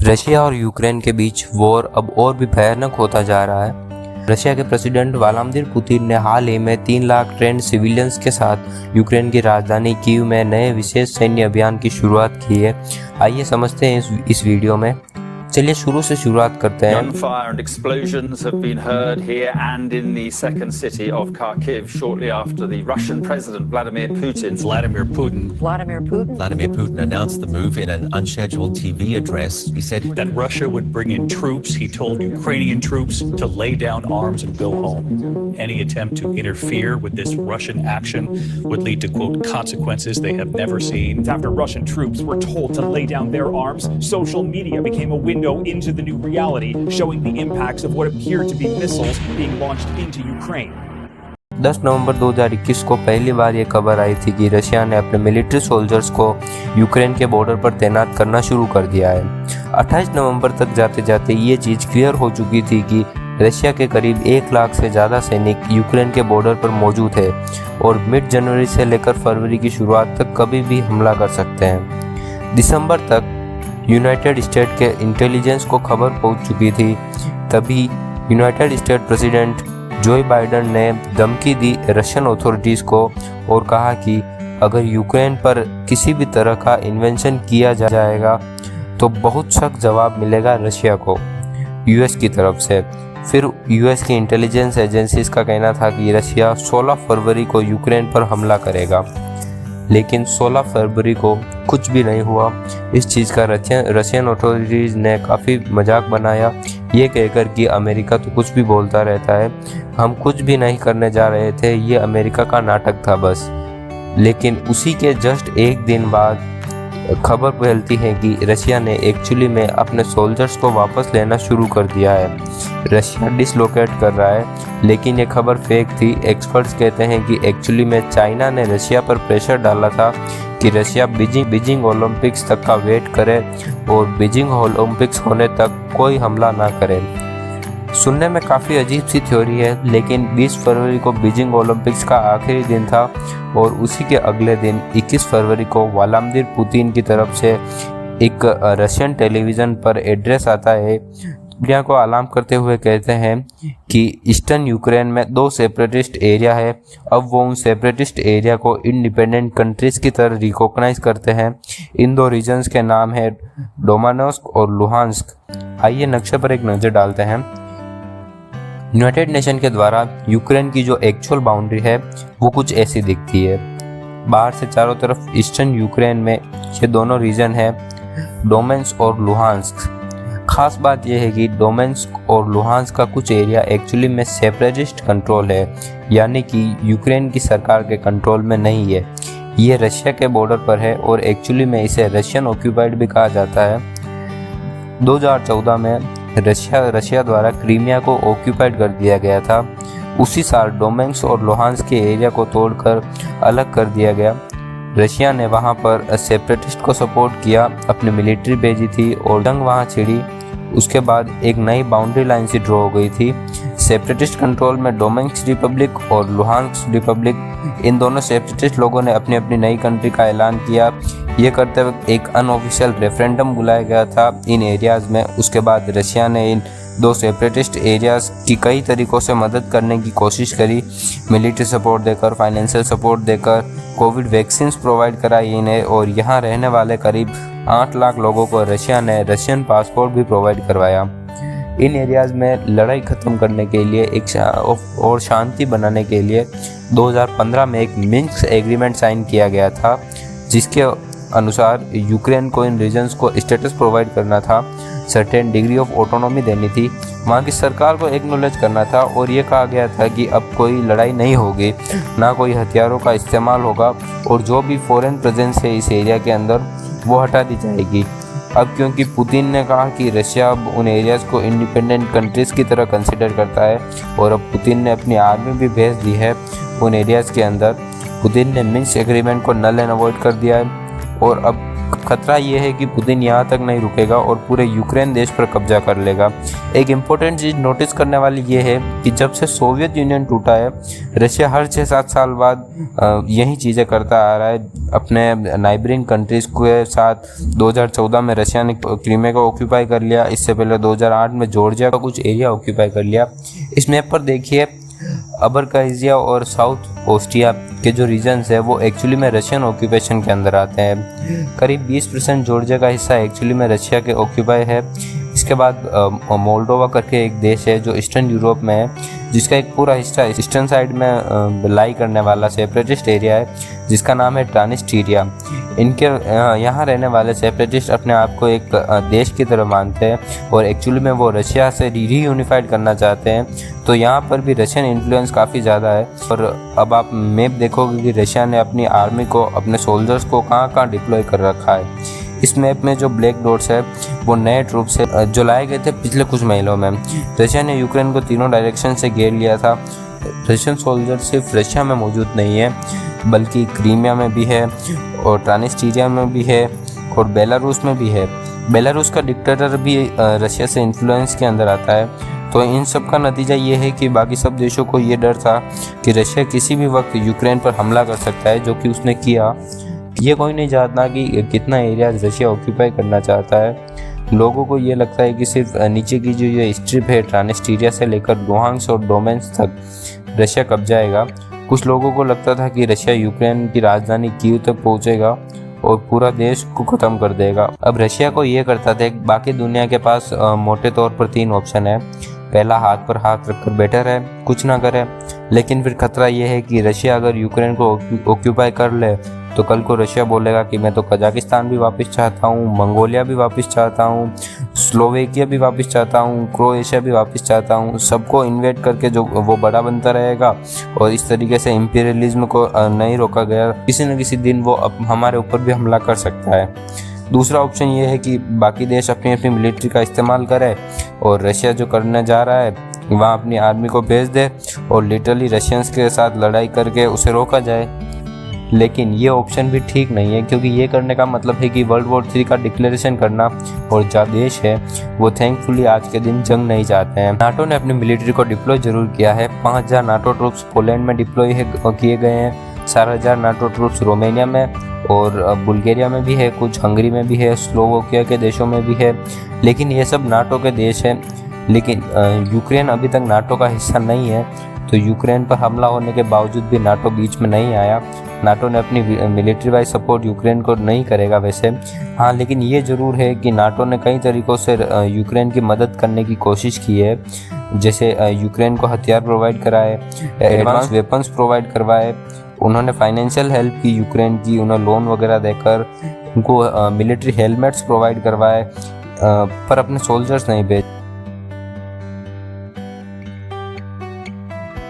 Russia और Ukraine के बीच war अब और भी भयानक होता जा रहा है। रशिया के प्रेसिडेंट व्लादिमीर पुतिन ने हाल ही में 3 लाख ट्रेंड सिविलियंस के साथ यूक्रेन की राजधानी कीव में नए विशेष सैन्य अभियान की शुरुआत की है। आइए समझते हैं इस वीडियो में। चलिए शुरू से शुरुआत करते हैं। Gunfire and explosions have been heard here and in the second city of Kharkiv shortly after the Russian President Vladimir Putin announced the move in an unscheduled TV address. He said that Russia would bring in troops. He told Ukrainian troops to lay down arms and go home. Any attempt to interfere with this Russian action would lead to, quote, consequences they have never seen. After Russian troops were told to lay down their arms, social media became a window into the new reality, showing the impacts of what appeared to be missiles being launched into Ukraine. 10 नवंबर 2021 को पहली बार ये खबर आई थी कि Russia ने अपने military soldiers को Ukraine के बॉर्डर पर तैनात करना शुरू कर दिया है। 28 नवंबर तक जाते जाते ये चीज़ क्लियर हो चुकी थी कि रशिया के करीब 1 लाख से ज़्यादा सैनिक यूक्रेन के बॉर्डर पर मौजूद है और मिड जनवरी से लेकर फरवरी की शुरुआत तक कभी भी हमला कर सकते हैं। दिसंबर तक यूनाइटेड स्टेट के इंटेलिजेंस को खबर पहुंच चुकी थी। तभी United state president Joe Biden ने धमकी दी रशियन अथॉरिटीज़ को और कहा कि अगर यूक्रेन पर किसी भी तरह का इन्वेंशन किया जाएगा तो बहुत सख्त जवाब मिलेगा रशिया को यूएस की तरफ से। फिर यूएस की इंटेलिजेंस एजेंसीज का कहना था कि रशिया 16 फरवरी को यूक्रेन पर हमला करेगा, लेकिन 16 फरवरी को कुछ भी नहीं हुआ। इस चीज़ का रशियन अथॉरिटीज़ ने काफ़ी मजाक बनाया, ये कहकर कि अमेरिका तो कुछ भी बोलता रहता है, हम कुछ भी नहीं करने जा रहे थे, ये अमेरिका का नाटक था बस। लेकिन उसी के जस्ट एक दिन बाद खबर फैलती है कि रशिया ने एक्चुअली में अपने सोल्जर्स को वापस लेना शुरू कर दिया है। रशिया डिसलोकेट कर रहा है, लेकिन ये खबर फेक थी। एक्सपर्ट्स कहते हैं कि एक्चुअली में चाइना ने रशिया पर प्रेशर डाला था कि रशिया बीजिंग ओलंपिक्स तक का वेट करे और बीजिंग ओलंपिक्स होने तक कोई हमला ना करे। सुनने में काफ़ी अजीब सी थ्योरी है, लेकिन 20 फरवरी को बीजिंग ओलंपिक्स का आखिरी दिन था और उसी के अगले दिन 21 फरवरी को व्लादिमीर पुतिन की तरफ से एक रशियन टेलीविज़न पर एड्रेस आता है। मीडिया को अलार्म करते हुए कहते हैं कि ईस्टर्न यूक्रेन में 2 सेपरेटिस्ट एरिया है, अब वो उन सेपरेटिस्ट एरिया को इंडिपेंडेंट कंट्रीज़ की तरह रिकॉग्नाइज करते हैं। इन 2 रीजन्स के नाम है डोमानोस्क और लुहांस्क। आइए नक्शे पर एक नज़र डालते हैं। यूनाइटेड नेशन के द्वारा यूक्रेन की जो एक्चुअल बाउंड्री है वो कुछ ऐसी दिखती है। बाहर से चारों तरफ ईस्टर्न यूक्रेन में ये दोनों रीजन है, डोनेत्स्क और लुहांस्क। खास बात यह है कि डोनेत्स्क और लुहांस्क का कुछ एरिया एक्चुअली में सेपरेटिस्ट कंट्रोल है, यानी कि यूक्रेन की सरकार के कंट्रोल में नहीं है। ये रशिया के बॉर्डर पर है और एक्चुअली में इसे रशियन ऑक्यूपाइड भी कहा जाता है। 2014 में रशिया द्वारा क्रीमिया को ऑक्यूपाइड कर दिया गया था। उसी साल डोनेत्स्क और लुहांस्क के एरिया को तोड़कर अलग कर दिया गया। रशिया ने वहां पर सेपरेटिस्ट को सपोर्ट किया, अपनी मिलिट्री भेजी थी और जंग वहां छिड़ी। उसके बाद एक नई बाउंड्री लाइन सी ड्रॉ हो गई थी। सेपरेटिस्ट कंट्रोल में डोनेत्स्क रिपब्लिक और लुहांस्क रिपब्लिक, इन दोनों सेपरेटिस्ट लोगों ने अपनी अपनी नई कंट्री का ऐलान किया। ये करते वक्त एक अनऑफिशियल रेफरेंडम बुलाया गया था इन एरियाज़ में। उसके बाद रशिया ने इन 2 सेपरेटिस्ट एरियाज़ की कई तरीक़ों से मदद करने की कोशिश करी, मिलिट्री सपोर्ट देकर, फाइनेंशियल सपोर्ट देकर, कोविड वैक्सीन्स प्रोवाइड कराई इन्हें और यहाँ रहने वाले करीब 8 लाख लोगों को रशिया ने रशियन पासपोर्ट भी प्रोवाइड करवाया। इन एरियाज़ में लड़ाई ख़त्म करने के लिए और शांति बनाने के लिए 2015 में एक मिन्स्क एग्रीमेंट साइन किया गया था, जिसके अनुसार यूक्रेन को इन रीजन्स को स्टेटस प्रोवाइड करना था, सर्टेन डिग्री ऑफ ऑटोनॉमी देनी थी, वहाँ की सरकार को एक्नॉलेज करना था और ये कहा गया था कि अब कोई लड़ाई नहीं होगी, ना कोई हथियारों का इस्तेमाल होगा और जो भी फॉरेन प्रेजेंस है इस एरिया के अंदर वो हटा दी जाएगी। अब क्योंकि पुतिन ने कहा कि रशिया अब उन एरियाज़ को इंडिपेंडेंट कंट्रीज़ की तरह कंसिडर करता है और अब पुतिन ने अपनी आर्मी भी भेज दी है उन एरियाज़ के अंदर। पुतिन ने मिन्स्क एग्रीमेंट को नल एंड अवॉइड कर दिया है और अब खतरा ये है कि पुतिन यहाँ तक नहीं रुकेगा और पूरे यूक्रेन देश पर कब्जा कर लेगा। एक इम्पोर्टेंट चीज़ नोटिस करने वाली ये है कि जब से सोवियत यूनियन टूटा है, रशिया हर 6-7 साल बाद यही चीज़ें करता आ रहा है अपने नाइबरिंग कंट्रीज़ के साथ। 2014 में रशिया ने क्रीमिया को ऑक्यूपाई कर लिया, इससे पहले 2008 में जॉर्जिया का कुछ एरिया ऑक्यूपाई कर लिया। इस मैप पर देखिए अबरकाइजिया और साउथ ऑस्ट्रिया के जो रीजन्स है वो एक्चुअली में रशियन ऑक्यूपेशन के अंदर आते हैं। करीब 20% जॉर्जिया का हिस्सा एक्चुअली में रशिया के ऑक्यूपाई है। इसके बाद मोल्डोवा करके एक देश है जो ईस्टर्न यूरोप में है, जिसका एक पूरा हिस्सा ईस्टर्न साइड में लाई करने वाला सेपरेटिस्ट एरिया है जिसका नाम है ट्रांसनिस्ट्रिया। इनके यहाँ रहने वाले सेपरेटिस्ट अपने आप को एक देश की तरह मानते हैं और एक्चुअली में वो रशिया से रीयूनिफाइड करना चाहते हैं। तो यहाँ पर भी रशियन इन्फ्लुएंस काफ़ी ज़्यादा है। और अब आप मैप देखोगे कि रशिया ने अपनी आर्मी को, अपने सोल्जर्स को कहाँ डिप्लॉय कर रखा है। इस मैप में जो ब्लैक डॉट्स है वो नए ट्रूप्स है जो लाए गए थे पिछले कुछ महीनों में। रशिया ने यूक्रेन को तीनों डायरेक्शन से घेर लिया था। रशियन सोल्जर सिर्फ रशिया में मौजूद नहीं है बल्कि क्रीमिया में भी है और ट्रांसनिस्ट्रिया में भी है और बेलारूस में भी है। बेलारूस का डिक्टेटर भी रशिया से इन्फ्लुएंस के अंदर आता है। तो इन सब का नतीजा ये है कि बाकी सब देशों को ये डर था कि रशिया किसी भी वक्त यूक्रेन पर हमला कर सकता है, जो कि उसने किया। ये कोई नहीं जानता कि कितना एरिया रशिया ऑक्यूपाई करना चाहता है। लोगों को ये लगता है कि सिर्फ नीचे की जो ये स्ट्रिप है ट्रांसनिस्ट्रिया से लेकर लुहांस्क और डोनेत्स्क तक रशिया कब्जाएगा। कुछ लोगों को लगता था कि रशिया यूक्रेन की राजधानी कीव तक पहुंचेगा और पूरा देश को ख़त्म कर देगा। अब रशिया को ये करता था, बाकी दुनिया के पास मोटे तौर पर 3 ऑप्शन है। पहला, हाथ पर हाथ रखकर बैठा रहे, कुछ ना करे। लेकिन फिर खतरा ये है कि रशिया अगर यूक्रेन को ऑक्यूपाई कर ले तो कल को रशिया बोलेगा कि मैं तो कजाकिस्तान भी वापस चाहता हूँ, मंगोलिया भी वापस चाहता हूँ, स्लोवेकिया भी वापस चाहता हूँ, क्रोएशिया भी वापस चाहता हूँ। सबको इन्वेट करके जो वो बड़ा बनता रहेगा और इस तरीके से इम्पीरियलिज्म को नहीं रोका गया, किसी न किसी दिन वो हमारे ऊपर भी हमला कर सकता है। दूसरा ऑप्शन ये है कि बाकी देश अपनी अपनी मिलिट्री का इस्तेमाल करे और रशिया जो करने जा रहा है वहाँ अपनी आर्मी को भेज दे और लिटरली रशियंस के साथ लड़ाई करके उसे रोका जाए। लेकिन ये ऑप्शन भी ठीक नहीं है, क्योंकि ये करने का मतलब है कि वर्ल्ड वॉर 3 का डिक्लेरेशन करना, और जो देश है वो थैंकफुली आज के दिन जंग नहीं चाहते हैं। नाटो ने अपनी मिलिट्री को डिप्लॉय जरूर किया है। 5000 नाटो ट्रूप्स पोलैंड में डिप्लॉय किए गए हैं, 4000 नाटो ट्रूप्स रोमानिया में और बुल्गारिया में भी है, कुछ हंगरी में भी है, स्लोवाकिया के देशों में भी है। लेकिन ये सब नाटो के देश हैं। लेकिन यूक्रेन अभी तक नाटो का हिस्सा नहीं है, तो यूक्रेन पर हमला होने के बावजूद भी नाटो बीच में नहीं आया। नाटो ने अपनी मिलिट्री वाइज सपोर्ट यूक्रेन को नहीं करेगा वैसे। हाँ, लेकिन ये ज़रूर है कि नाटो ने कई तरीक़ों से यूक्रेन की मदद करने की कोशिश की है। जैसे यूक्रेन को हथियार प्रोवाइड कराए, एडवांस वेपन्स प्रोवाइड करवाए, उन्होंने फाइनेंशियल हेल्प की यूक्रेन की, उन्हें लोन वगैरह देकर उनको मिलिट्री हेलमेट्स प्रोवाइड करवाए, पर अपने सोल्जर्स नहीं भेजे।